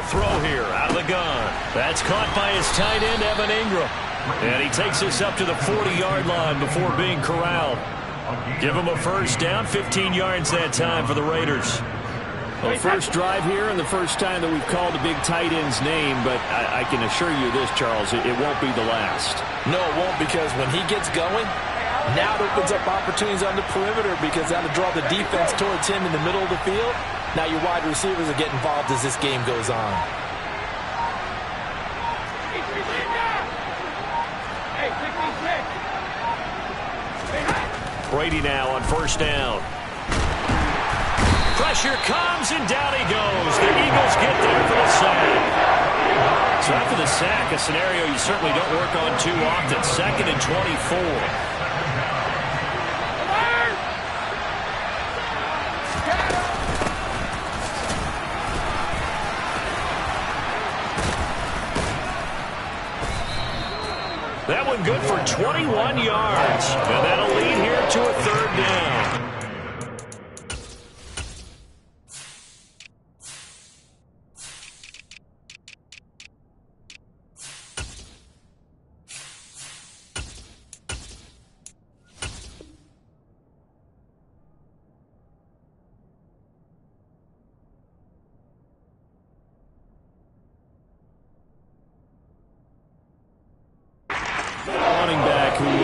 throw here out of the gun. That's caught by his tight end, Evan Ingram. And he takes us up to the 40-yard line before being corralled. Give him a first down, 15 yards that time for the Raiders. Well, first drive here and the first time that we've called a big tight end's name, but I can assure you this, Charles, it won't be the last. No, it won't, because when he gets going, now it opens up opportunities on the perimeter because that'll draw the defense towards him in the middle of the field. Now your wide receivers will get involved as this game goes on. Brady now on first down. Pressure comes, and down he goes. The Eagles get there for the sack. So after the sack, a scenario you certainly don't work on too often. 2nd and 24. That one good for 21 yards. And that'll lead here to a 3rd down.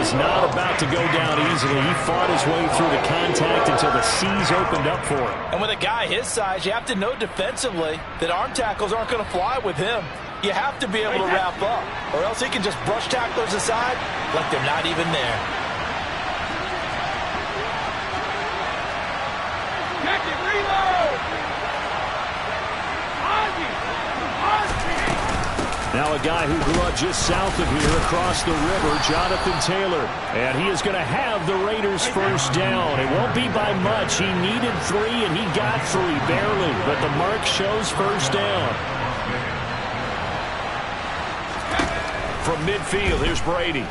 Not about to go down easily. He fought his way through the contact until the seas opened up for him. And with a guy his size, you have to know defensively that arm tackles aren't going to fly with him. You have to be able to wrap up, or else he can just brush tacklers aside like they're not even there. Now a guy who grew up just south of here across the river, Jonathan Taylor. And he is going to have the Raiders first down. It won't be by much. He needed 3, and he got 3, barely. But the mark shows first down. From midfield, here's Brady.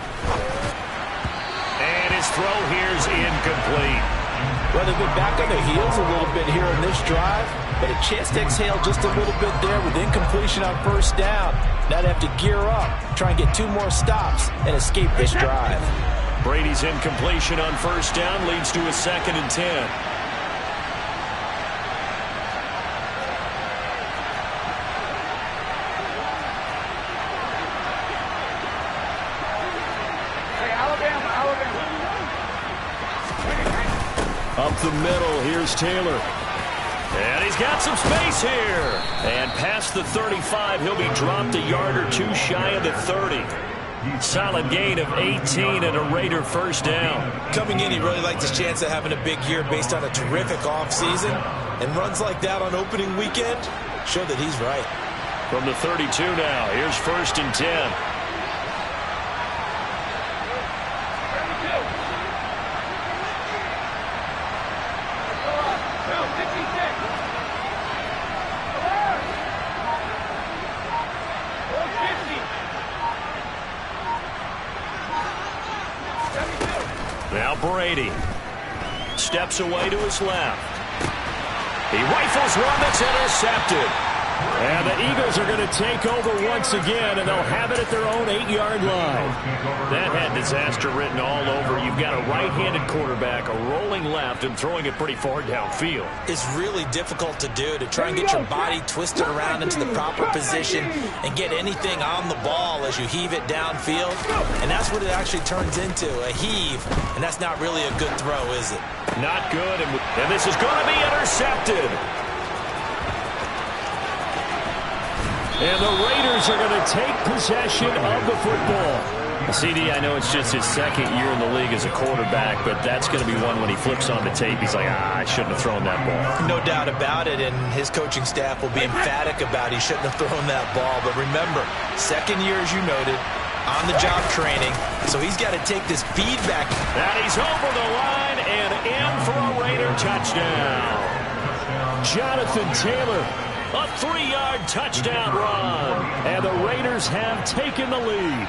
And his throw here's incomplete. Well, they've been back on their heels a little bit here in this drive, but a chance to exhale just a little bit there with incompletion on first down. Now they have to gear up, try and get 2 more stops, and escape this drive. Brady's incompletion on first down leads to a 2nd and 10. Up the middle, here's Taylor. And he's got some space here. And past the 35, he'll be dropped a yard or 2 shy of the 30. Solid gain of 18 and a Raider first down. Coming in, he really liked his chance of having a big year based on a terrific offseason. And runs like that on opening weekend show that he's right. From the 32 now, here's 1st and 10. Now Brady steps away to his left. He rifles one that's intercepted. And the Eagles are going to take over once again, and they'll have it at their own 8-yard line. That had disaster written all over. You've got a right-handed quarterback, a rolling left, and throwing it pretty far downfield. It's really difficult to do, to try and get your body twisted around into the proper position and get anything on the ball as you heave it downfield. And that's what it actually turns into, a heave. And that's not really a good throw, is it? Not good, and this is going to be intercepted. And the Raiders are going to take possession of the football. CD, I know it's just his 2nd year in the league as a quarterback, but that's going to be one when he flips on the tape. He's like, I shouldn't have thrown that ball. No doubt about it, and his coaching staff will be emphatic about he shouldn't have thrown that ball. But remember, 2nd year, as you noted, on-the-job training, so he's got to take this feedback. And he's over the line and in for a Raider touchdown. Jonathan Taylor. A 3-yard touchdown run. And the Raiders have taken the lead.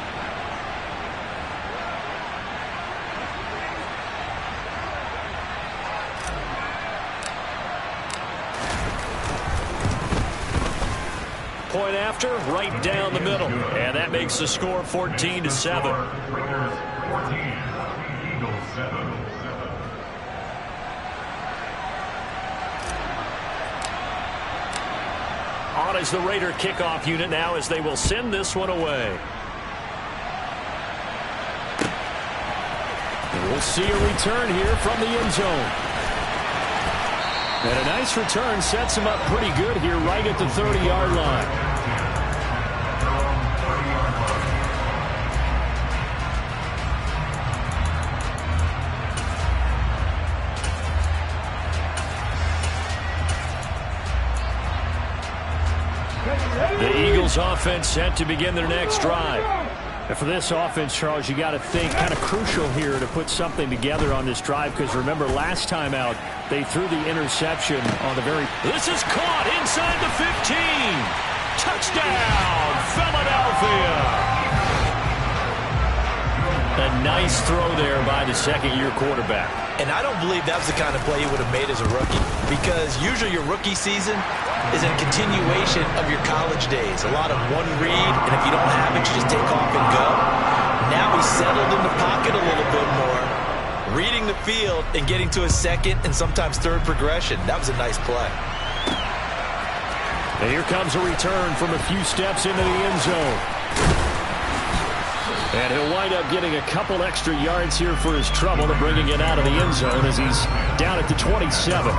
point after, right down the middle. And that makes the score 14-7. On is the Raider kickoff unit now as they will send this one away. And we'll see a return here from the end zone. And a nice return sets him up pretty good here right at the 30-yard line. The Eagles offense set to begin their next drive. And for this offense, Charles, you got to think kind of crucial here to put something together on this drive, because remember last time out they threw the interception on the very... This is caught inside the 15. Touchdown, Philadelphia. A nice throw there by the second-year quarterback. And I don't believe that was the kind of play he would have made as a rookie, because usually your rookie season is a continuation of your college days. A lot of one read, and if you don't have it, you just take off and go. Now he's settled in the pocket a little bit more, reading the field and getting to a second and sometimes third progression. That was a nice play. And here comes a return from a few steps into the end zone. And he'll wind up getting a couple extra yards here for his trouble to bringing it out of the end zone as he's down at the 27.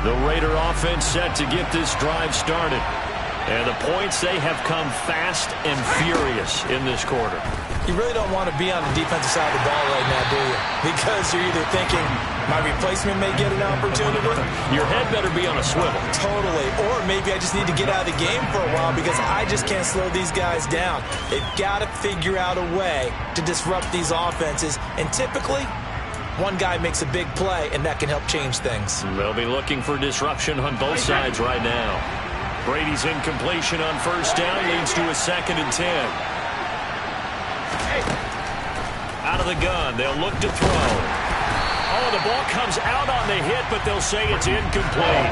The Raider offense set to get this drive started. And the points, they have come fast and furious in this quarter. You really don't want to be on the defensive side of the ball right now, do you? Because you're either thinking, my replacement may get an opportunity. Your head better be on a swivel. Totally. Or maybe I just need to get out of the game for a while because I just can't slow these guys down. They've got to figure out a way to disrupt these offenses. And typically, one guy makes a big play, and that can help change things. They'll be looking for disruption on both sides right now. Brady's incompletion on first down leads to a 2nd and 10. Out of the gun, they'll look to throw. Oh, the ball comes out on the hit, but they'll say it's incomplete.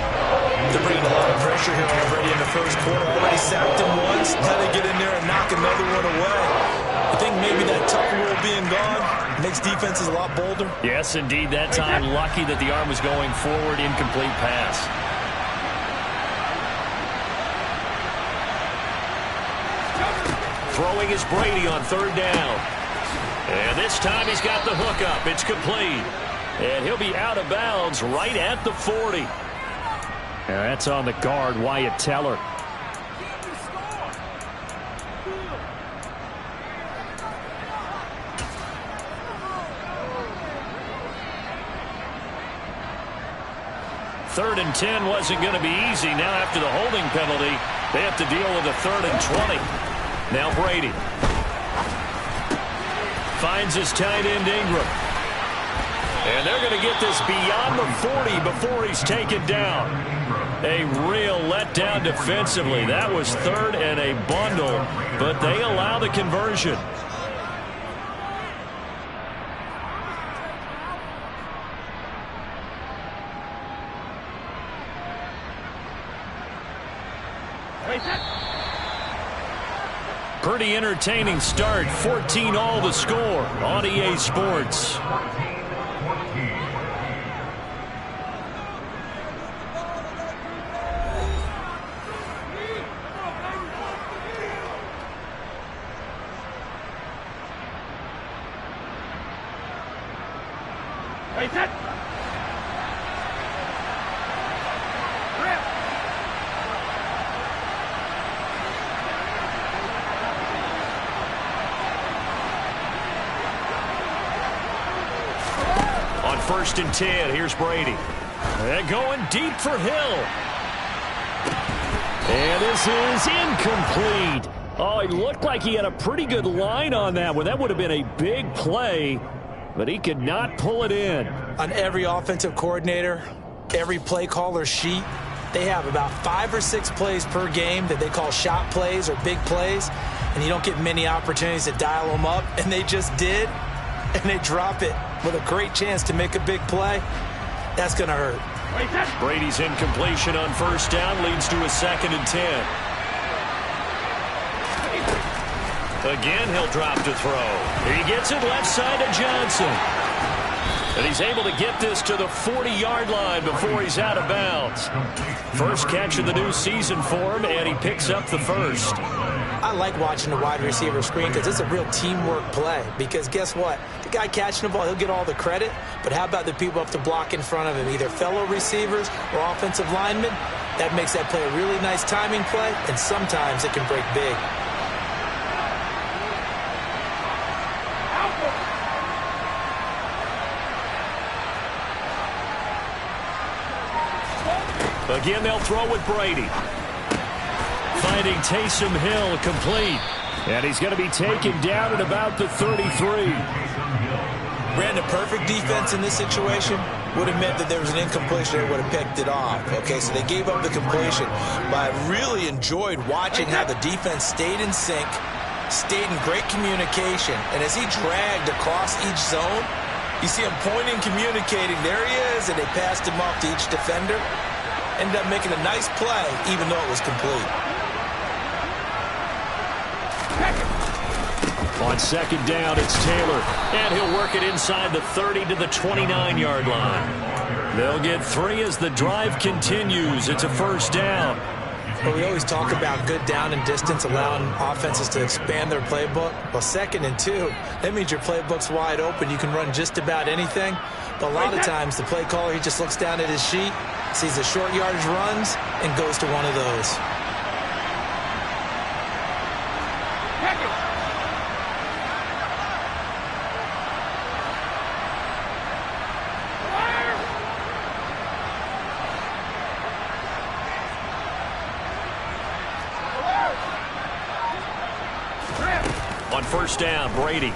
They're bringing a lot of pressure here on Brady in the first quarter. Already sacked him once. Now they get in there and knock another one away. I think maybe that tough rule being gone makes defenses a lot bolder. Yes, indeed. That time, lucky that the arm was going forward. Incomplete pass. Throwing is Brady on 3rd down. And this time he's got the hook up. It's complete. And he'll be out of bounds right at the 40. And that's on the guard, Wyatt Teller. Third and 10 wasn't going to be easy. Now after the holding penalty, they have to deal with a 3rd and 20. Now Brady finds his tight end Ingram. And they're going to get this beyond the 40 before he's taken down. A real letdown defensively. That was 3rd and a bundle, but they allow the conversion. Pretty entertaining start. 14-all the score on EA Sports. On 1st and 10, here's Brady. And going deep for Hill. And this is incomplete. Oh, he looked like he had a pretty good line on that one. That would have been a big play, but he could not pull it in. On every offensive coordinator, every play caller sheet, they have about 5 or 6 plays per game that they call shot plays or big plays, and you don't get many opportunities to dial them up, and they just did. and they drop it with a great chance to make a big play, that's going to hurt. Brady's incompletion on first down leads to a 2nd and 10. Again, he'll drop to throw. He gets it left side to Johnson. And he's able to get this to the 40-yard line before he's out of bounds. First catch of the new season for him, and he picks up the first. I like watching the wide receiver screen because it's a real teamwork play. Because guess what? The guy catching the ball, he'll get all the credit. But how about the people up to block in front of him, either fellow receivers or offensive linemen? That makes that play a really nice timing play, and sometimes it can break big. Again, they'll throw with Brady. Finding Taysom Hill complete. And he's going to be taken down at about the 33. Ran the perfect defense in this situation. Would have meant that there was an incompletion. They would have picked it off. Okay, so they gave up the completion. But I really enjoyed watching how the defense stayed in sync, stayed in great communication. And as he dragged across each zone, you see him pointing, communicating. There he is, and they passed him off to each defender. Ended up making a nice play, even though it was complete. On second down, it's Taylor. And he'll work it inside the 30 to the 29-yard line. They'll get 3 as the drive continues. It's a first down. Well, we always talk about good down and distance, allowing offenses to expand their playbook. Well, 2nd and 2, that means your playbook's wide open. You can run just about anything. But a lot of times, the play caller, he just looks down at his sheet, sees the short yardage runs, and goes to one of those. On first down, Brady.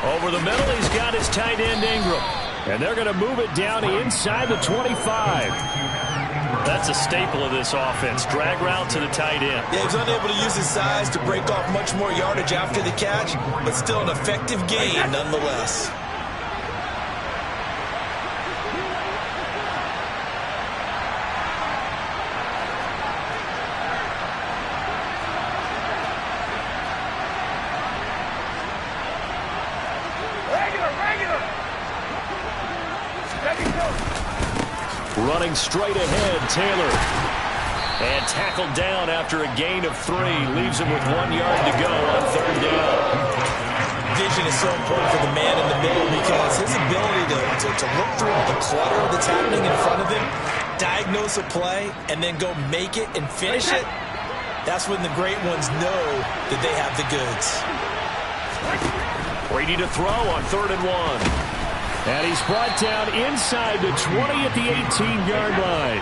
Over the middle, he's got his tight end Ingram. And they're going to move it down inside the 25. That's a staple of this offense. Drag route to the tight end. Yeah, he's unable to use his size to break off much more yardage after the catch, but still an effective gain nonetheless. Running straight ahead, Taylor. And tackled down after a gain of 3. Leaves him with 1 yard to go on third down. Vision is so important for the man in the middle because his ability to look through the clutter that's happening in front of him, diagnose a play, and then go make it and finish it, that's when the great ones know that they have the goods. Brady to throw on 3rd and 1. And he's brought down inside the 20 at the 18-yard line.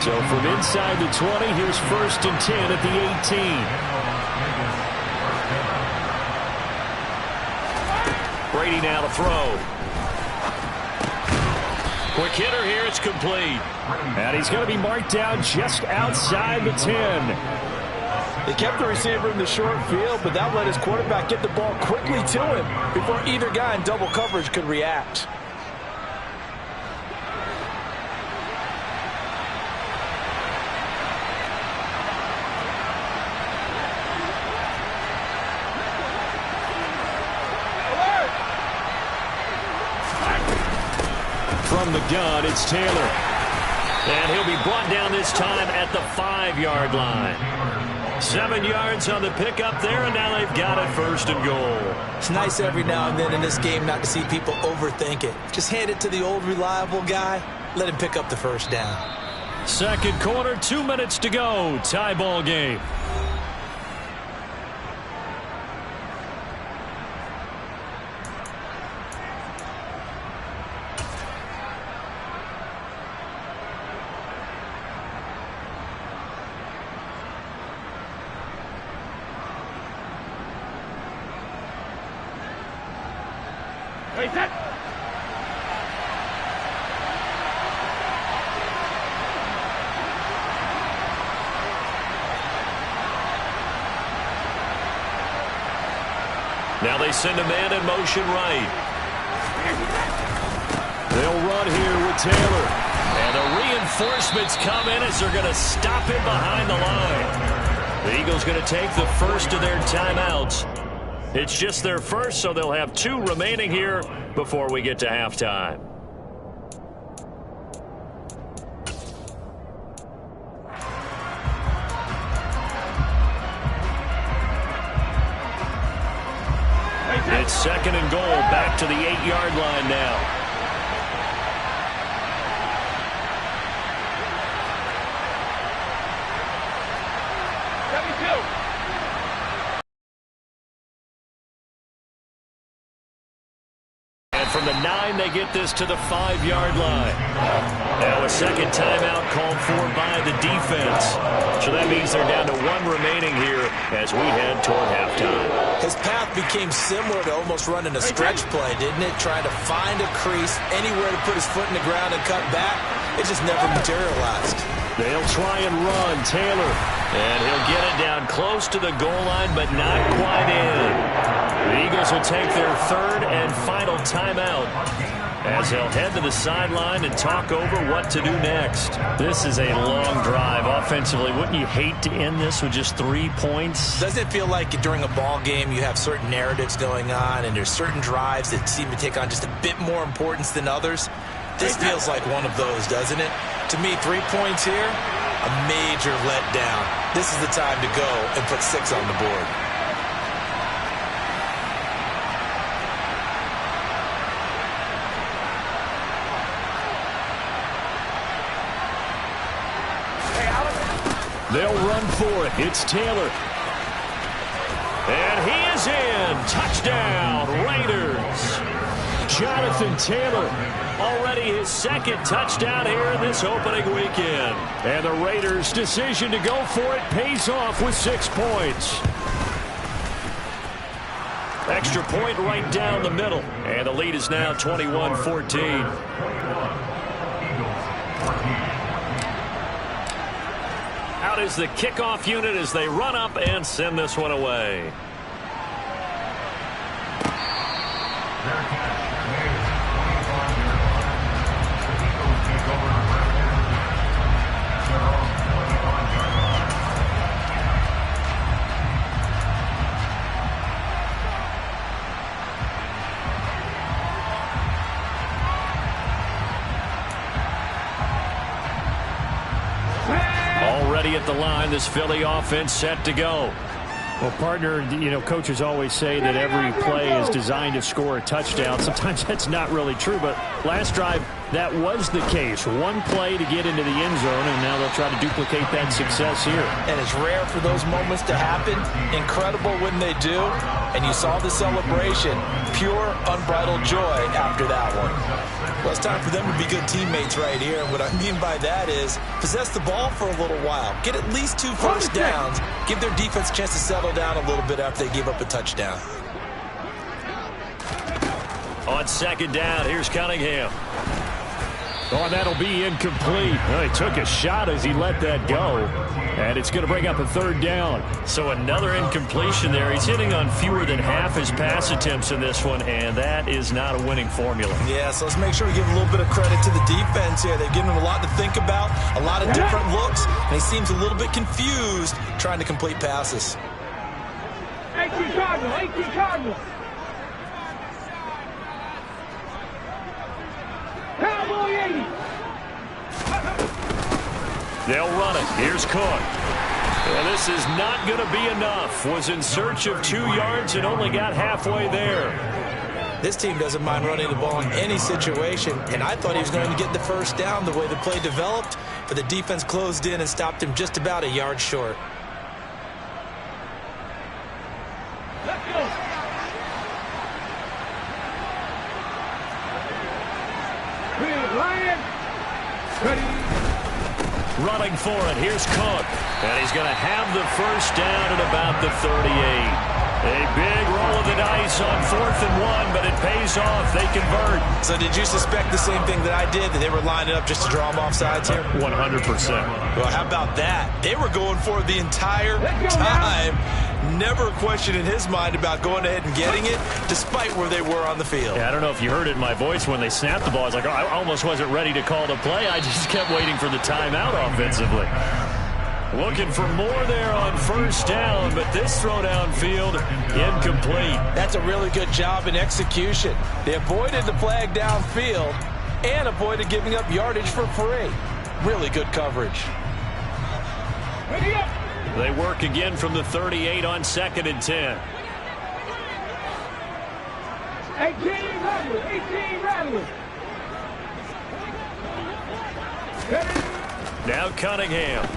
So from inside the 20, here's 1st and 10 at the 18. Brady now to throw. Quick hitter here, it's complete. And he's going to be marked down just outside the 10. They kept the receiver in the short field, but that let his quarterback get the ball quickly to him before either guy in double coverage could react. From the gun, it's Taylor. And he'll be brought down this time at the 5-yard line. 7 yards on the pickup there, and now they've got it 1st and goal. It's nice every now and then in this game not to see people overthink it. Just hand it to the old reliable guy. Let him pick up the first down. Second quarter, 2 minutes to go. Tie ball game. Now they send a man in motion right. They'll run here with Taylor. And the reinforcements come in as they're going to stop him behind the line. The Eagles going to take the first of their timeouts. It's just their first, so they'll have 2 remaining here before we get to halftime. It's second and goal, back to the 8-yard line now. From the 9, they get this to the 5-yard line. Now a second timeout called for by the defense. So that means they're down to 1 remaining here as we head toward halftime. His path became similar to almost running a stretch play, didn't it? Trying to find a crease, anywhere to put his foot in the ground and cut back. It just never materialized. They'll try and run. Taylor. And he'll get it down close to the goal line, but not quite in. The Eagles will take their 3rd and final timeout as they'll head to the sideline and talk over what to do next. This is a long drive offensively. Wouldn't you hate to end this with just 3 points? Doesn't it feel like during a ball game you have certain narratives going on and there's certain drives that seem to take on just a bit more importance than others? This feels like one of those, doesn't it? To me, 3 points here, a major letdown. This is the time to go and put 6 on the board. They'll run for it. It's Taylor. And he is in. Touchdown, Raiders. Jonathan Taylor, already his 2nd touchdown here this opening weekend. And the Raiders' decision to go for it pays off with 6 points. Extra point right down the middle. And the lead is now 21-14. Out is the kickoff unit as they run up and send this one away. Already at the line, this Philly offense set to go. Well, partner, you know, coaches always say that every play is designed to score a touchdown. Sometimes that's not really true, but last drive, that was the case. 1 play to get into the end zone, and now they'll try to duplicate that success here. And it's rare for those moments to happen. Incredible when they do. And you saw the celebration. Pure, unbridled joy after that one. Well, it's time for them to be good teammates right here. And what I mean by that is possess the ball for a little while. Get at least 2 first downs. Give their defense a chance to settle down a little bit after they give up a touchdown. On 2nd down, here's Cunningham. Oh, and that'll be incomplete. Well, he took a shot as he let that go. And it's going to bring up a 3rd down. So another incompletion there. He's hitting on fewer than half his pass attempts in this one, and that is not a winning formula. Yeah, so let's make sure we give a little bit of credit to the defense here. They've given him a lot to think about, a lot of different looks, and he seems a little bit confused trying to complete passes. 18 Cardinals. Cowboy 80. They'll run it. Here's Cook. And this is not going to be enough. Was in search of 2 yards and only got halfway there. This team doesn't mind running the ball in any situation, and I thought he was going to get the first down the way the play developed, but the defense closed in and stopped him just about a yard short. Let's go. Lion. Ready. Running for it. Here's Cook. And he's going to have the first down at about the 38. A big roll of the dice on 4th and 1, but it pays off. They convert. So did you suspect the same thing that I did, that they were lining up just to draw them off sides here? 100%. Well, how about that? They were going for it the entire time. Never a question in his mind about going ahead and getting it, despite where they were on the field. Yeah, I don't know if you heard it in my voice when they snapped the ball. I was like, oh, I almost wasn't ready to call the play. I just kept waiting for the timeout offensively. Looking for more there on first down, but this throw downfield incomplete. That's a really good job in execution. They avoided the flag downfield and avoided giving up yardage for free. Really good coverage. They work again from the 38 on 2nd and 10. 18 Rattler. Now Cunningham.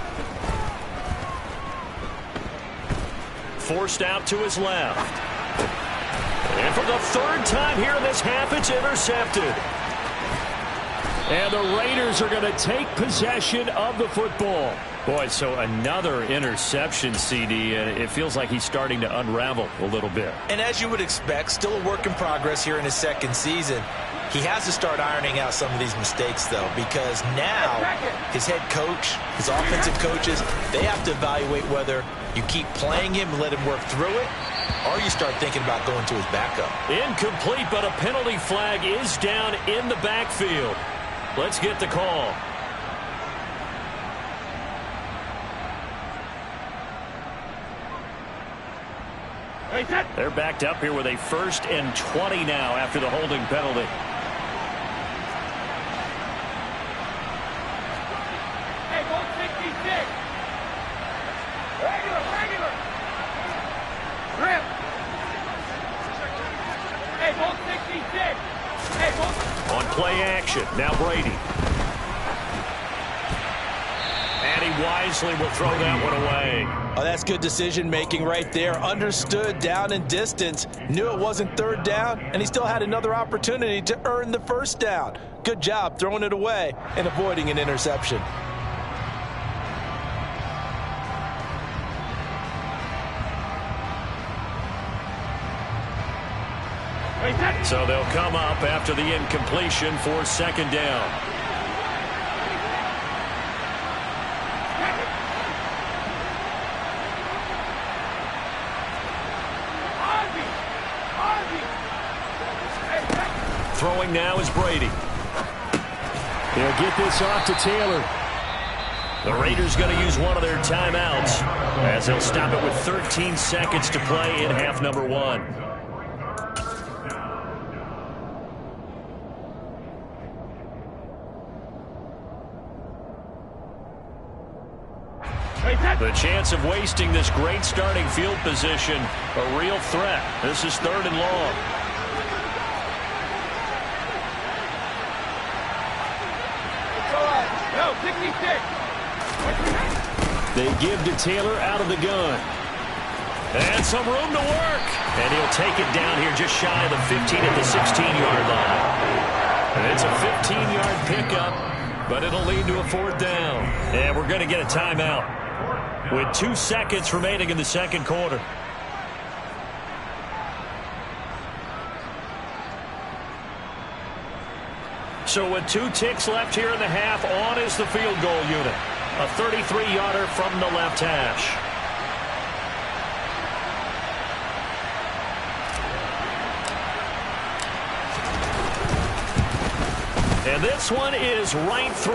Forced out to his left. And for the 3rd time here in this half, it's intercepted. And the Raiders are going to take possession of the football. Boy, so another interception, CD, and it feels like he's starting to unravel a little bit. And as you would expect, still a work in progress here in his 2nd season. He has to start ironing out some of these mistakes, though, because now his head coach, his offensive coaches, they have to evaluate whether you keep playing him and let him work through it, or you start thinking about going to his backup. Incomplete, but a penalty flag is down in the backfield. Let's get the call. They're backed up here with a 1st and 20 now after the holding penalty. Hey, 166. Regular. Grip. Hey, 166. Hey, On play action, now Brady. And he wisely will throw that one away. Oh, that's good decision-making right there. Understood down and distance. Knew it wasn't 3rd down, and he still had another opportunity to earn the 1st down. Good job throwing it away and avoiding an interception. So they'll come up after the incompletion for 2nd down. Throwing now is Brady. They'll get this off to Taylor. The Raiders going to use one of their timeouts as they'll stop it with 13 seconds to play in half number 1. The chance of wasting this great starting field position, a real threat. This is 3rd and long. No, 66. They give to Taylor out of the gun. And some room to work. And he'll take it down here just shy of the 15 at the 16-yard line. And it's a 15-yard pickup, but it'll lead to a 4th down. And we're going to get a timeout with 2 seconds remaining in the 2nd quarter. So with 2 ticks left here in the half, on is the field goal unit. A 33-yarder from the left hash. And this one is right through.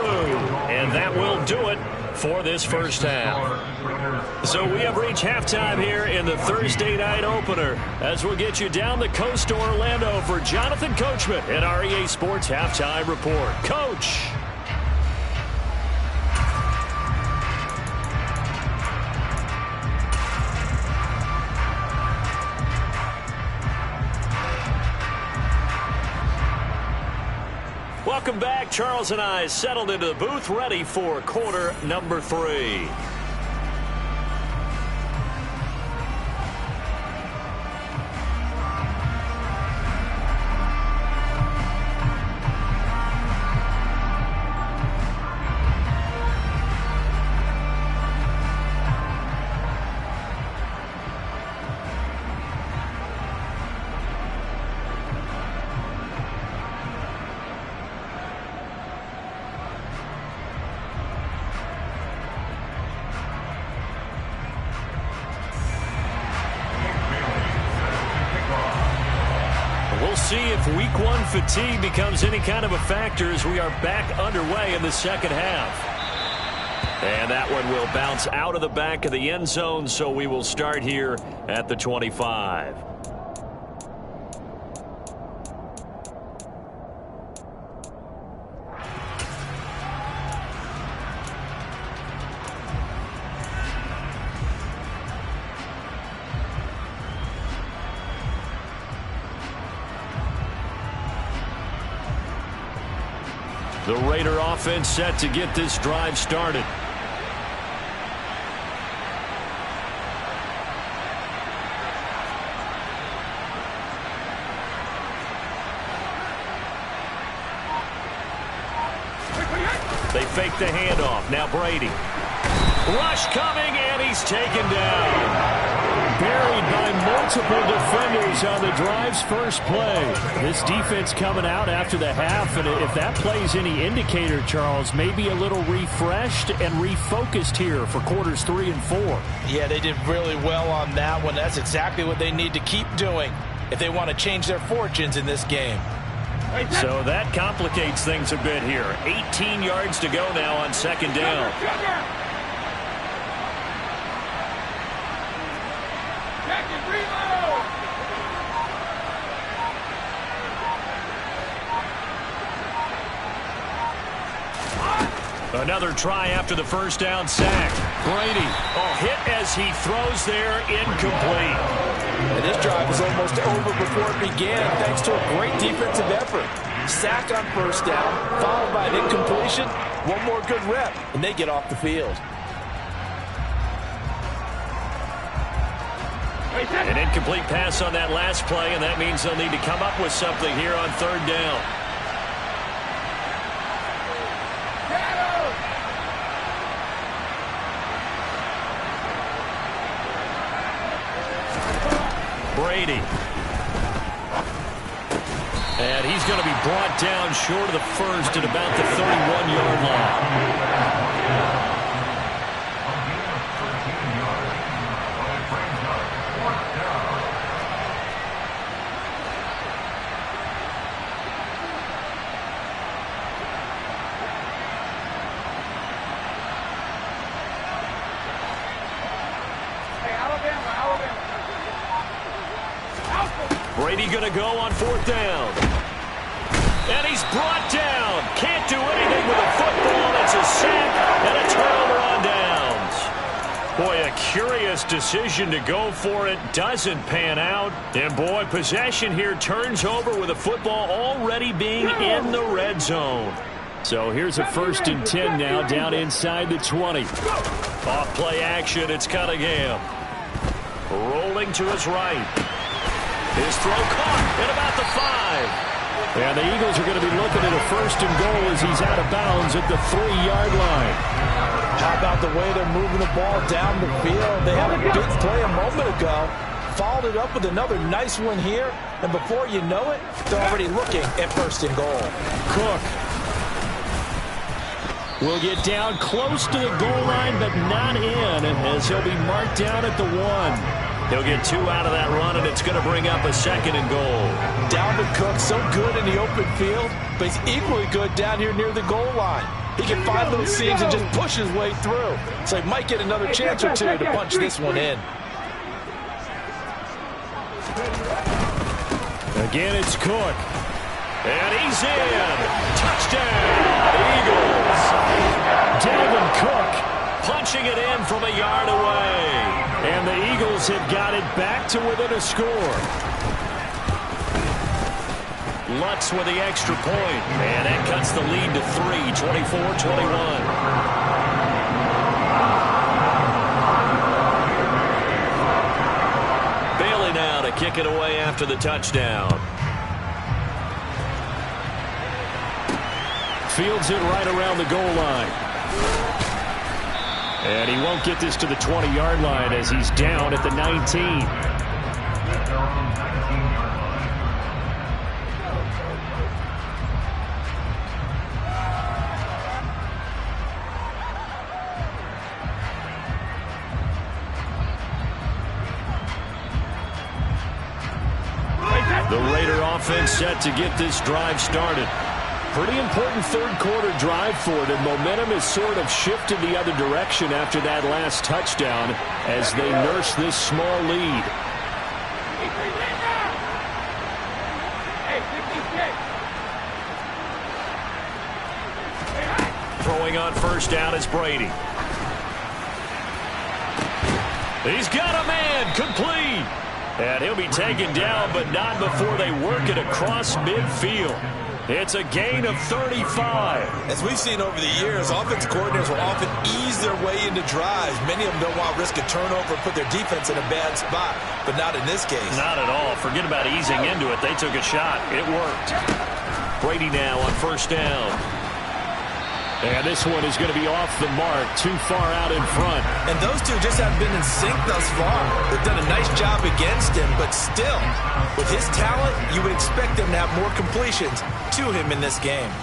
And that will do it for this 1st half. So we have reached halftime here in the Thursday night opener as we'll get you down the coast to Orlando for Jonathan Coachman at our EA Sports Halftime Report. Coach. Welcome back. Charles and I settled into the booth, ready for quarter number 3. see if week one fatigue becomes any kind of a factor as we are back underway in the second half. And that one will bounce out of the back of the end zone, so we will start here at the 25. The Raider offense set to get this drive started. They fake the handoff. Now Brady. Rush coming, and he's taken down. Buried by multiple defenders on the drive's first play. This defense coming out after the half, and if that play's any indicator, Charles, maybe a little refreshed and refocused here for quarters 3 and 4. Yeah, they did really well on that one. That's exactly what they need to keep doing if they want to change their fortunes in this game. So that complicates things a bit here. 18 yards to go now on second down. Another try after the first down sack. Brady, hit as he throws there, incomplete. And this drive is almost over before it began, thanks to a great defensive effort. Sack on first down, followed by an incompletion. One more good rep, and they get off the field. An incomplete pass on that last play, and that means they'll need to come up with something here on third down. Brady. And he's going to be brought down short of the first at about the 31-yard line. Brady going to go on fourth down. And he's brought down. Can't do anything with a football. It's a sack and a turnover on downs. Boy, a curious decision to go for it. Doesn't pan out. And boy, possession here turns over with a football already being in the red zone. So here's a 1st and 10 now down inside the 20. Off play action. It's Cunningham. Rolling to his right. His throw caught at about the 5. And the Eagles are going to be looking at a 1st and goal as he's out of bounds at the 3-yard line. How about the way they're moving the ball down the field? They had a big play a moment ago. Followed it up with another nice one here. And before you know it, they're already looking at 1st and goal. Cook will get down close to the goal line, but not in, as he'll be marked down at the 1. He'll get 2 out of that run, and it's going to bring up a 2nd and goal. Dalvin Cook, so good in the open field, but he's equally good down here near the goal line. He can find those seams and just push his way through. So he might get another chance or two to punch this one in. Again, it's Cook. And he's in. Touchdown, Eagles. Dalvin Cook punching it in from a yard away. And the Eagles have got it back to within a score. Lutz with the extra point. And that cuts the lead to 3, 24-21. Bailey now to kick it away after the touchdown. Fields it right around the goal line. And he won't get this to the 20-yard line as he's down at the 19. The Raider offense set to get this drive started. Pretty important third-quarter drive for them. Momentum has sort of shifted the other direction after that last touchdown as they nurse this small lead. Throwing on first down is Brady. He's got a man, complete. And he'll be taken down, but not before they work it across midfield. It's a gain of 35. As we've seen over the years, offensive coordinators will often ease their way into drives. Many of them don't want to risk a turnover and put their defense in a bad spot, but not in this case. Not at all. Forget about easing into it. They took a shot. It worked. Brady now on first down. And this one is going to be off the mark, too far out in front. And those two just haven't been in sync thus far. They've done a nice job against him, but still, with his talent, you would expect them to have more completions to him in this game.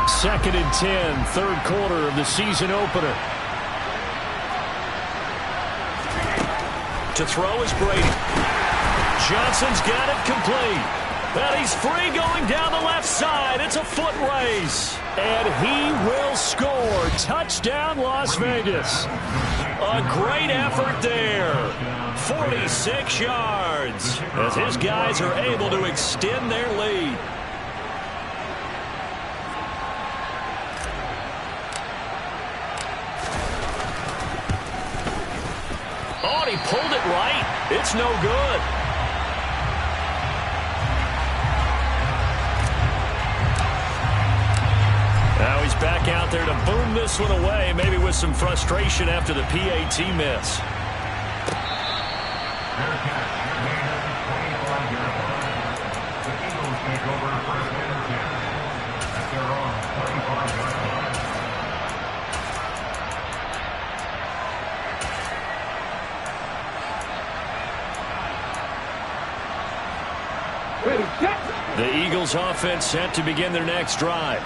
Second and 10, third quarter of the season opener. To throw is Brady. Johnson's got it complete. And he's free going down the left side. It's a foot race. And he will score. Touchdown, Las Vegas. A great effort there. 46 yards as his guys are able to extend their lead. Oh, he pulled it right. It's no good. Now he's back out there to boom this one away, maybe with some frustration after the PAT miss. The Eagles offense set to begin their next drive.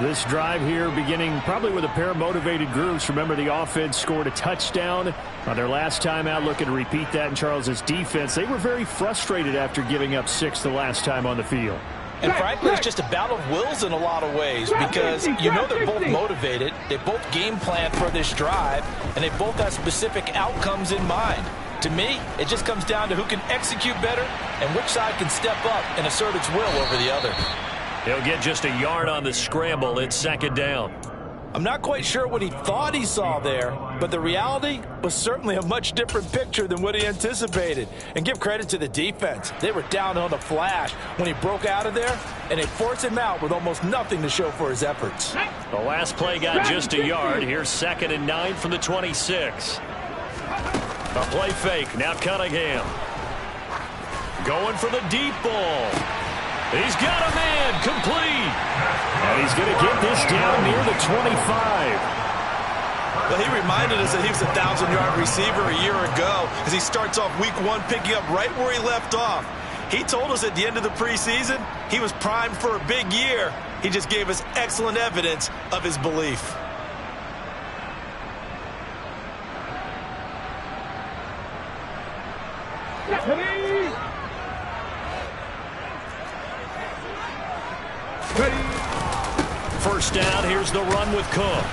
This drive here beginning probably with a pair of motivated groups. Remember, the offense scored a touchdown on their last time out, looking to repeat that in Charles's defense. They were very frustrated after giving up 6 the last time on the field. And frankly, it's just a battle of wills in a lot of ways because you know they're both motivated. They both game planned for this drive, and they both have specific outcomes in mind. To me, it just comes down to who can execute better and which side can step up and assert its will over the other. He'll get just a yard on the scramble. It's second down. I'm not quite sure what he thought he saw there, but the reality was certainly a much different picture than what he anticipated. And give credit to the defense. They were down on the flash when he broke out of there, and they forced him out with almost nothing to show for his efforts. The last play got just a yard. Here's 2nd and 9 from the 26. A play fake. Now Cunningham. Going for the deep ball. He's got a man, complete. And he's going to get this down near the 25. Well, he reminded us that he was a 1,000-yard receiver a year ago as he starts off week 1 picking up right where he left off. He told us at the end of the preseason he was primed for a big year. He just gave us excellent evidence of his belief. First down, here's the run with Cook.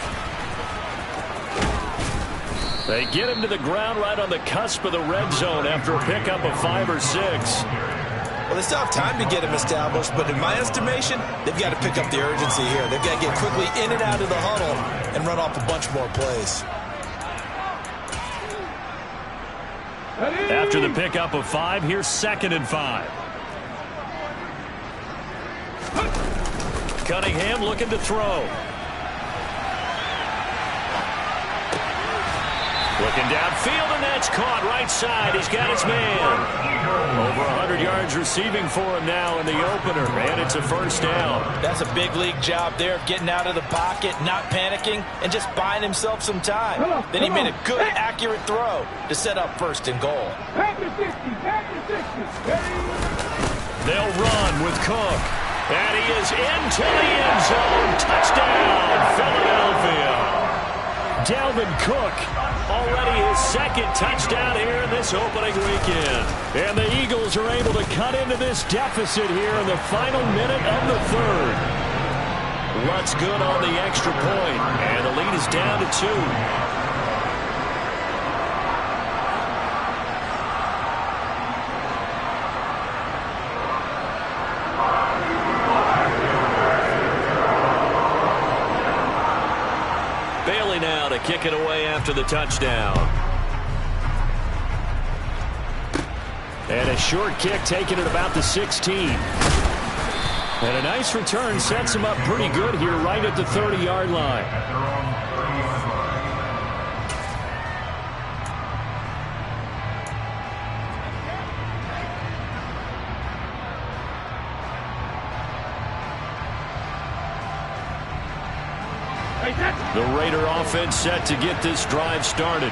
They get him to the ground right on the cusp of the red zone after a pickup of 5 or 6. Well, they still have time to get him established, but in my estimation, they've got to pick up the urgency here. They've got to get quickly in and out of the huddle and run off a bunch more plays. After the pickup of 5, here's 2nd and 5. Cunningham looking to throw. Looking downfield, and that's caught right side. He's got his man. Over 100 yards receiving for him now in the opener, and it's a first down. That's a big league job there of getting out of the pocket, not panicking, and just buying himself some time. Then he made a good, accurate throw to set up 1st and goal. They'll run with Cook. And he is into the end zone. Touchdown, Philadelphia. Dalvin Cook, already his second touchdown here in this opening weekend. And the Eagles are able to cut into this deficit here in the final minute of the third. Lutt's good on the extra point, and the lead is down to 2. Now to kick it away after the touchdown. And a short kick taken at about the 16. And a nice return sets him up pretty good here right at the 30-yard line. The Raider offense set to get this drive started.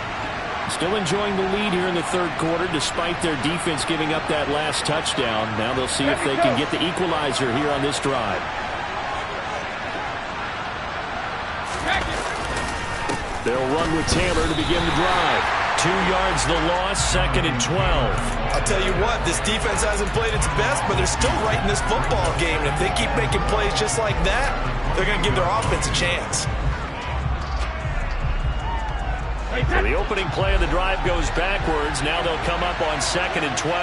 Still enjoying the lead here in the third quarter despite their defense giving up that last touchdown. Now they'll see if they can get the equalizer here on this drive. They'll run with Taylor to begin the drive. 2 yards the loss, 2nd and 12. I'll tell you what, this defense hasn't played its best, but they're still right in this football game. And if they keep making plays just like that, they're going to give their offense a chance. So the opening play of the drive goes backwards. Now they'll come up on 2nd and 12.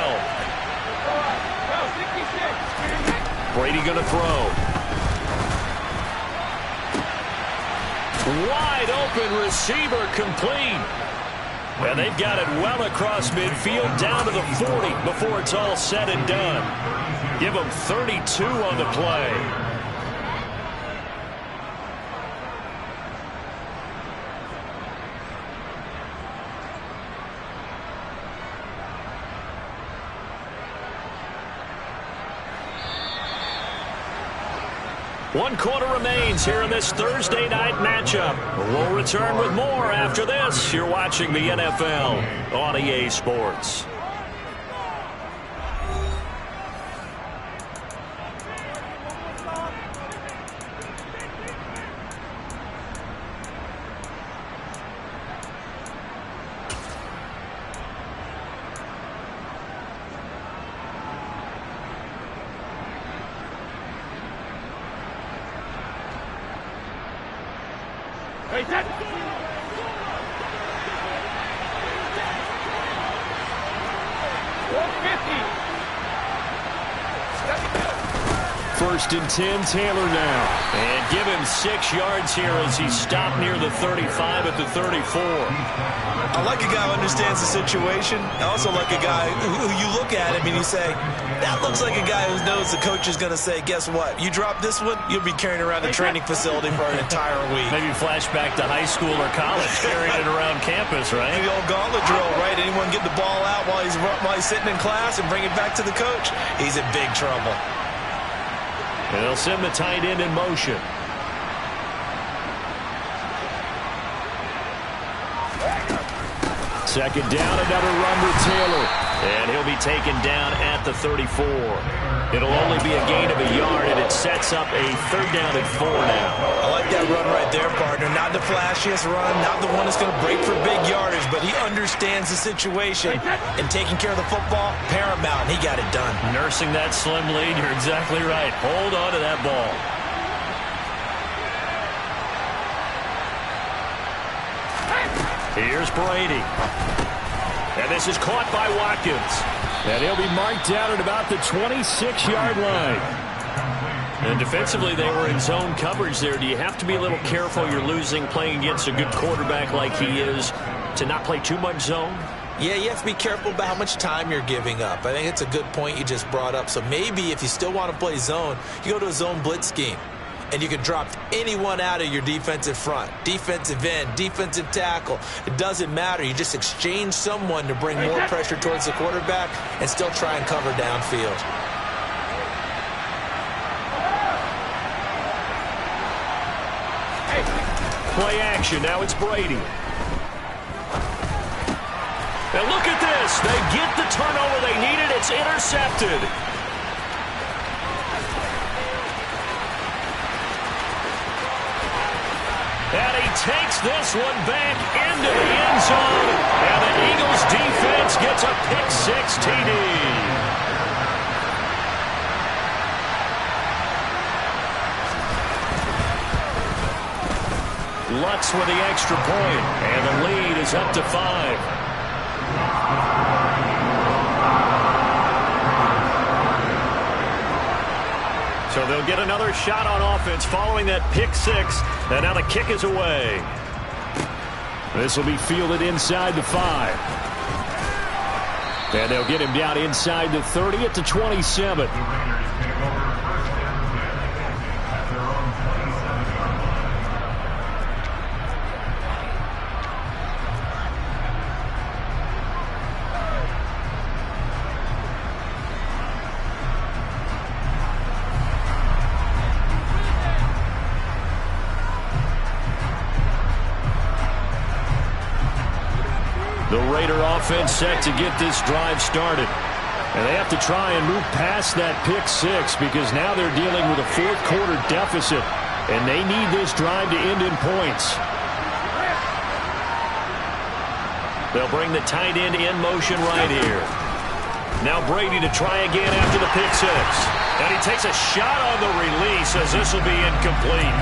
Brady going to throw. Wide open receiver complete. And they've got it well across midfield down to the 40 before it's all said and done. Give them 32 on the play. One quarter remains here in this Thursday night matchup. We'll return with more after this. You're watching the NFL on EA Sports. First and 10, Taylor now. And give him 6 yards here as he stopped near the 35 at the 34. I like a guy who understands the situation. I also like a guy who you look at him and you say, that looks like a guy who knows the coach is going to say, guess what? You drop this one, you'll be carrying around the training facility for an entire week. Maybe flashback to high school or college, carrying it around campus, right? The old gauntlet drill, right? Anyone get the ball out while he's sitting in class and bring it back to the coach? He's in big trouble. And they'll send the tight end in motion. Second down, another run with Taylor. And he'll be taken down at the 34. It'll only be a gain of a yard, and it sets up a 3rd down and 4 now. I like that run right there, partner. Not the flashiest run, not the one that's going to break for big yardage, but he understands the situation, and taking care of the football, paramount, and he got it done. Nursing that slim lead, you're exactly right. Hold on to that ball. Here's Brady. And this is caught by Watkins. And he'll be marked down at about the 26-yard line. And defensively, they were in zone coverage there. Do you have to be a little careful? You're losing playing against a good quarterback like he is to not play too much zone? Yeah, you have to be careful about how much time you're giving up. I think it's a good point you just brought up. So maybe if you still want to play zone, you go to a zone blitz scheme. And you can drop anyone out of your defensive front. Defensive end, defensive tackle. It doesn't matter. You just exchange someone to bring more pressure towards the quarterback and still try and cover downfield. Play action. Now it's Brady. And look at this. They get the turnover they needed. It's intercepted. And he takes this one back into the end zone. And the Eagles defense gets a pick-6 TD. Lutz with the extra point, and the lead is up to 5. So they'll get another shot on offense following that pick-6, and now the kick is away. This will be fielded inside the 5. And they'll get him down inside the 30 at the 27. The Raider offense set to get this drive started. And they have to try and move past that pick-6 because now they're dealing with a fourth-quarter deficit, and they need this drive to end in points. They'll bring the tight end in motion right here. Now Brady to try again after the pick-6. And he takes a shot on the release as this will be incomplete.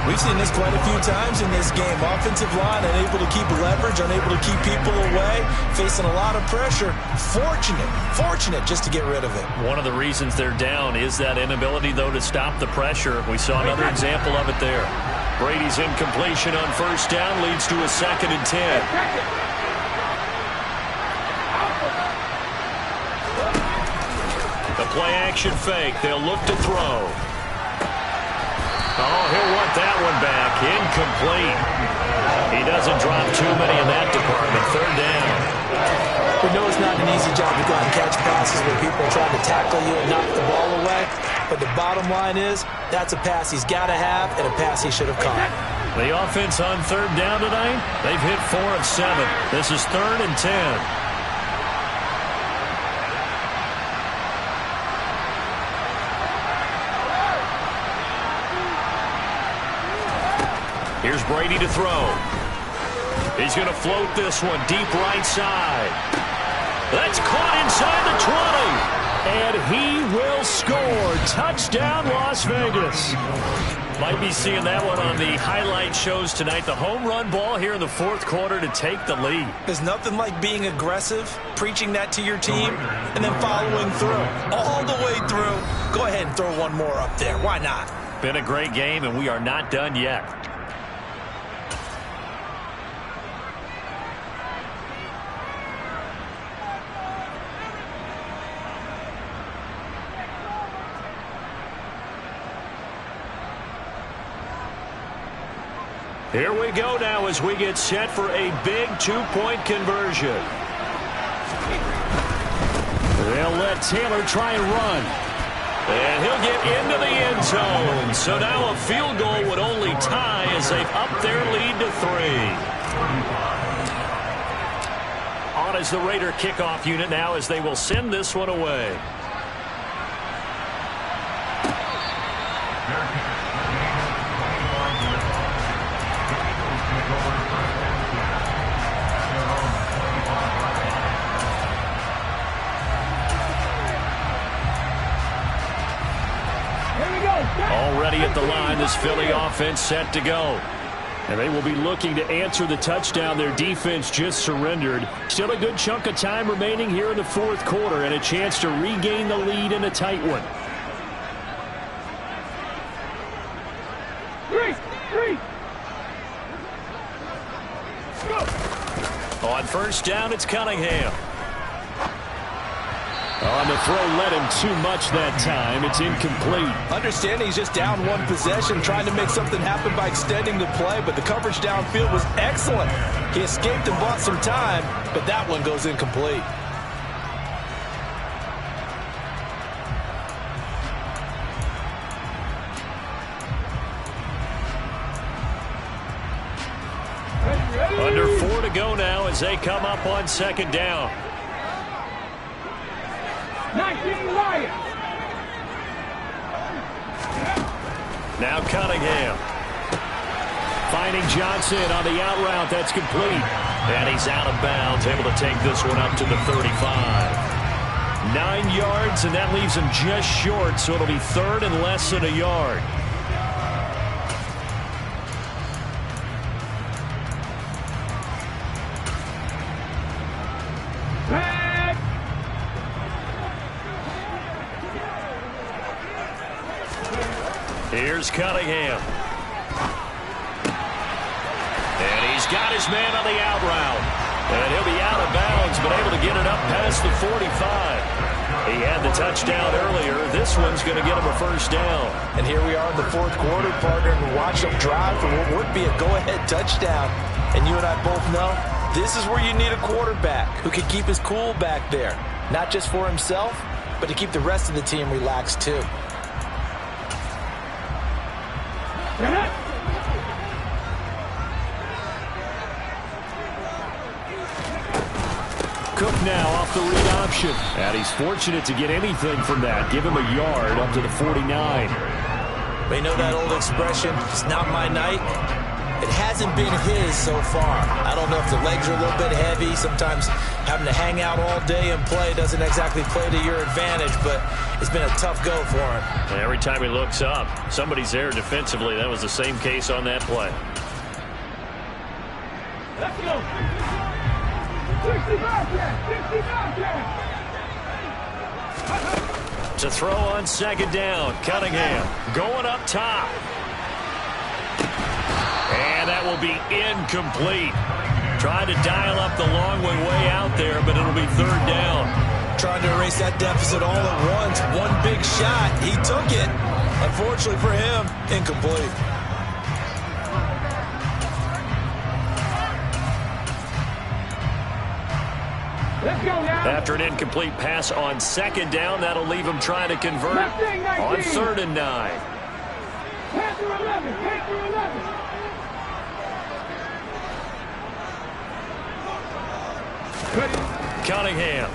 We've seen this quite a few times in this game. Offensive line unable to keep leverage, unable to keep people away, facing a lot of pressure. Fortunate just to get rid of it. One of the reasons they're down is that inability, though, to stop the pressure. We saw another example of it there. Brady's incompletion on first down leads to a 2nd and 10. The play-action fake. They'll look to throw. Oh, he'll want that one back. Incomplete. He doesn't drop too many in that department. 3rd down. We know it's not an easy job to go and catch passes where people are trying to tackle you and knock the ball away. But the bottom line is, that's a pass he's got to have and a pass he should have caught. The offense on 3rd down tonight, they've hit 4 of 7. This is 3rd and 10. Here's Brady to throw. He's going to float this one deep right side. That's caught inside the 20. And he will score. Touchdown, Las Vegas. Might be seeing that one on the highlight shows tonight. The home run ball here in the 4th quarter to take the lead. There's nothing like being aggressive, preaching that to your team, and then following through. All the way through. Go ahead and throw one more up there. Why not? Been a great game, and we are not done yet. Here we go now as we get set for a big 2-point conversion. They'll let Taylor try and run. And he'll get into the end zone. So now a field goal would only tie as they've upped their lead to 3. On is the Raider kickoff unit now as they will send this one away. Already at the line, this Philly offense set to go. And they will be looking to answer the touchdown their defense just surrendered. Still a good chunk of time remaining here in the 4th quarter and a chance to regain the lead in a tight one. 3. On first down, it's Cunningham. On the throw, led him too much that time. It's incomplete. Understanding he's just down one possession, trying to make something happen by extending the play, but the coverage downfield was excellent. He escaped and bought some time, but that one goes incomplete. Under 4 to go now as they come up on 2nd down. 19 Lions. Now Cunningham. Finding Johnson on the out route. That's complete. And he's out of bounds, able to take this one up to the 35. 9 yards, and that leaves him just short, so it'll be third and less than a yard. Here's Cunningham. And he's got his man on the out route. And he'll be out of bounds, but able to get it up past the 45. He had the touchdown earlier. This one's going to get him a first down. And here we are in the fourth quarter, partner, and watch them drive for what would be a go-ahead touchdown. And you and I both know this is where you need a quarterback who can keep his cool back there. Not just for himself, but to keep the rest of the team relaxed too. Cook now off the read option. And he's fortunate to get anything from that. Give him a yard up to the 49. They know that old expression, it's not my night. It hasn't been his so far. I don't know if the legs are a little bit heavy. Sometimes having to hang out all day and play doesn't exactly play to your advantage, but it's been a tough go for him. And every time he looks up, somebody's there defensively. That was the same case on that play. Let's go. 65 To throw on second down, Cunningham going up top. And that will be incomplete. Trying to dial up the long way out there, but it'll be third down. Trying to erase that deficit all at once. One big shot. He took it. Unfortunately for him, incomplete. After an incomplete pass on second down, that'll leave him trying to convert on third and 9. 10 through 11. 10 through 11. Cunningham.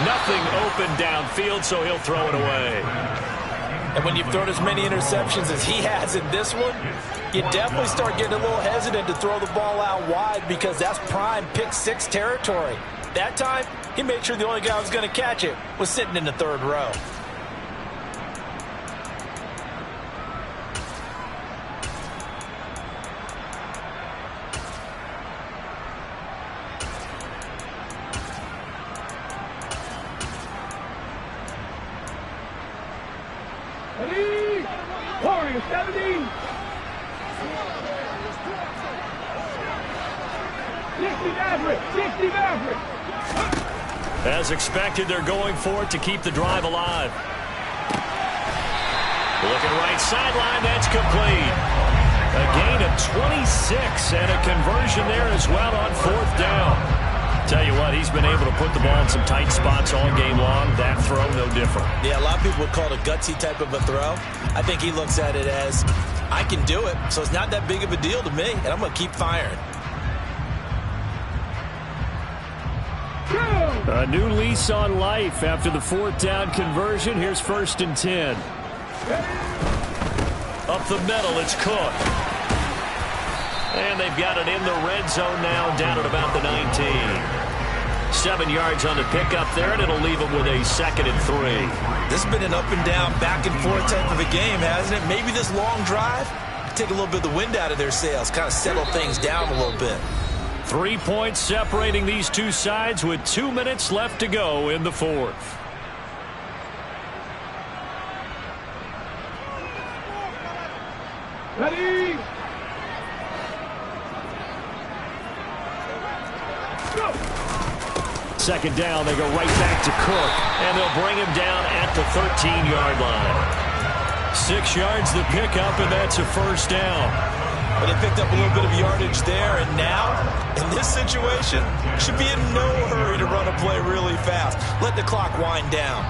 Nothing open downfield, so he'll throw it away. And when you've thrown as many interceptions as he has in this one, you definitely start getting a little hesitant to throw the ball out wide because that's prime pick six territory. That time, he made sure the only guy who was going to catch it was sitting in the third row. Warriors 17. 60 Maverick. 60 Maverick. As expected, they're going for it to keep the drive alive. Looking right sideline, that's complete. A gain of 26 and a conversion there as well on fourth down. Tell you what, he's been able to put the ball in some tight spots all game long. That throw, no different. Yeah, a lot of people would call it a gutsy type of a throw. I think he looks at it as, I can do it, so it's not that big of a deal to me, and I'm going to keep firing. A new lease on life after the fourth down conversion. Here's first and 10. Up the middle, it's Cook. And they've got it in the red zone now, down at about the 19. 7 yards on the pickup there, and it'll leave them with a 2nd and 3. This has been an up and down, back and forth type of a game, hasn't it? Maybe this long drive take a little bit of the wind out of their sails, kind of settle things down a little bit. 3 points separating these two sides with 2 minutes left to go in the fourth. Ready? Go. Second down, they go right back to Cook, and they'll bring him down at the 13-yard line. 6 yards the pickup, and that's a first down. But they picked up a little bit of yardage there, and now, in this situation, should be in no hurry to run a play really fast. Let the clock wind down.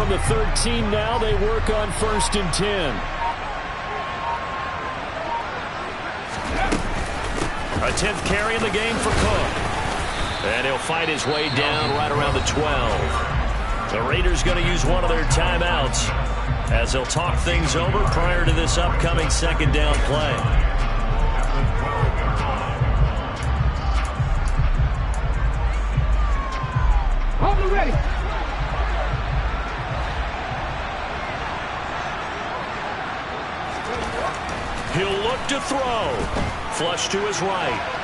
from the 13 now. They work on 1st and 10. A 10th carry in the game for Cook. And he'll fight his way down right around the 12. The Raiders going to use one of their timeouts as they'll talk things over prior to this upcoming 2nd down play. Hold it ready. He'll look to throw. Flush to his right.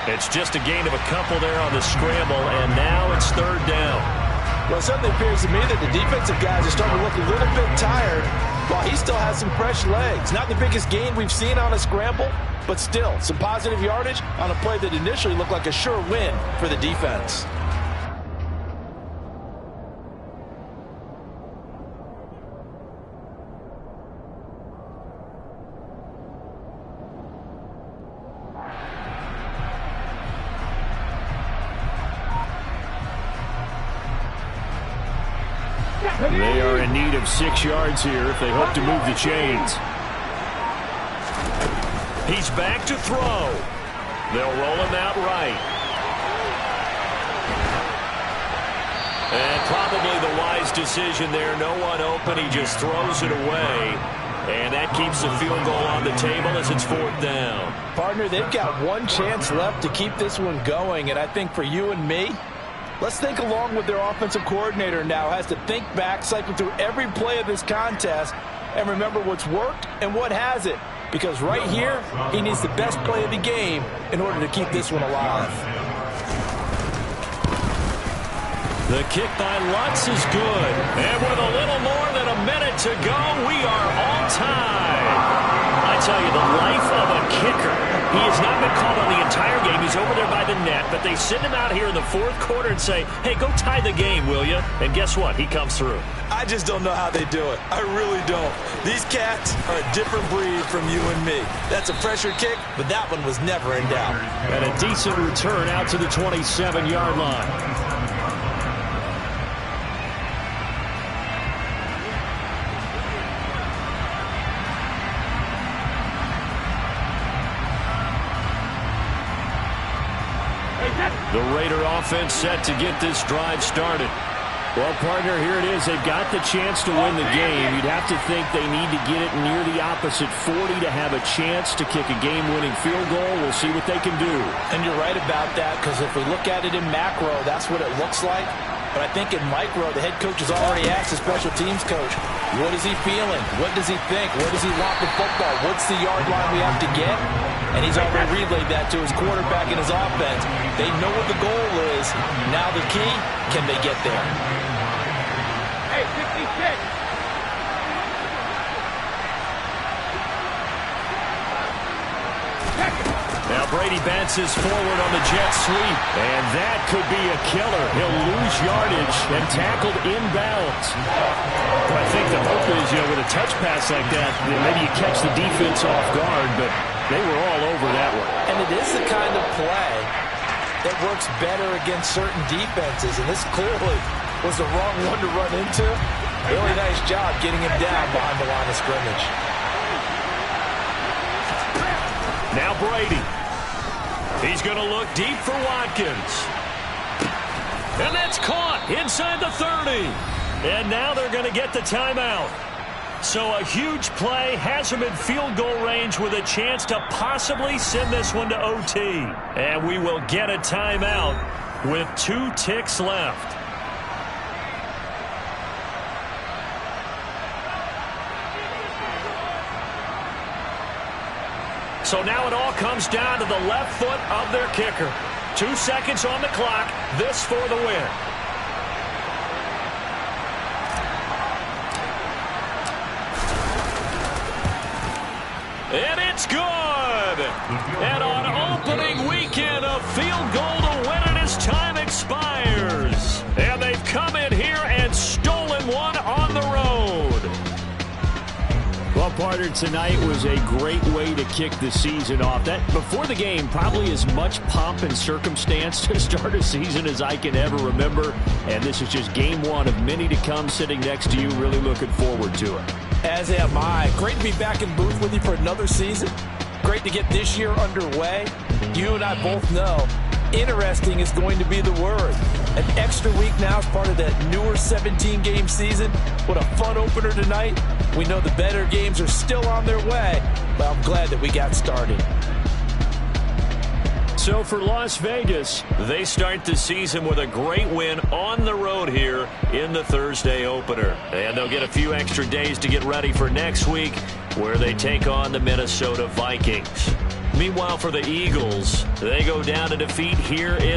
It's just a gain of a couple there on the scramble, and now it's 3rd down. Well, it certainly appears to me that the defensive guys are starting to look a little bit tired while he still has some fresh legs. Not the biggest gain we've seen on a scramble, but still some positive yardage on a play that initially looked like a sure win for the defense. They are in need of 6 yards here if they hope to move the chains. He's back to throw. They'll roll him out right. And probably the wise decision there. No one open. He just throws it away. And that keeps the field goal on the table as it's 4th down. Partner, they've got one chance left to keep this one going. And I think for you and me, let's think along with their offensive coordinator now. Has to think back, cycle through every play of this contest, and remember what's worked and what hasn't. Because right here, he needs the best play of the game in order to keep this one alive. The kick by Lutz is good. And with a little more than a minute to go, we are all tied. I tell you, the life of a kicker. He has not been called on the entire game. He's over there by the net, but they send him out here in the 4th quarter and say, hey, go tie the game, will you? And guess what? He comes through. I just don't know how they do it. I really don't. These cats are a different breed from you and me. That's a pressure kick, but that one was never in doubt. And a decent return out to the 27-yard line. The Raider offense set to get this drive started. Well, partner, here it is. They've got the chance to win the game. You'd have to think they need to get it near the opposite 40 to have a chance to kick a game-winning field goal. We'll see what they can do. And you're right about that, because if we look at it in macro, that's what it looks like. But I think in micro, the head coach has already asked the special teams coach, what is he feeling? What does he think? Where does he want the football? What's the yard line we have to get? And he's already relayed that to his quarterback and his offense. They know what the goal is. Now the key, can they get there? Hey, 56. Now Brady bounces forward on the jet sweep. And that could be a killer. He'll lose yardage and tackled inbounds. I think the hope is, with a touch pass like that maybe you catch the defense off guard, but they were all over that one. And it is the kind of play that works better against certain defenses. And this clearly was the wrong one to run into. Really nice job getting him down behind the line of scrimmage. Now Brady. He's going to look deep for Watkins. And that's caught inside the 30. And now they're going to get the timeout. So a huge play has him in field goal range with a chance to possibly send this one to OT. And we will get a timeout with 2 ticks left. So now it all comes down to the left foot of their kicker. 2 seconds on the clock. This for the win. And it's good. And on opening weekend, a field goal to win it as time expires. And they've come in here and stolen one on the road. Well, two-parter tonight was a great way to kick the season off. That before the game, probably as much pomp and circumstance to start a season as I can ever remember. And this is just game one of many to come. Sitting next to you, really looking forward to it. As am I. Great to be back in booth with you for another season. Great to get this year underway. You and I both know interesting is going to be the word. An extra week now as part of that newer 17-game season. What a fun opener tonight. We know the better games are still on their way, but I'm glad that we got started. So for Las Vegas, they start the season with a great win on the road here in the Thursday opener. And they'll get a few extra days to get ready for next week, where they take on the Minnesota Vikings. Meanwhile, for the Eagles, they go down to defeat here in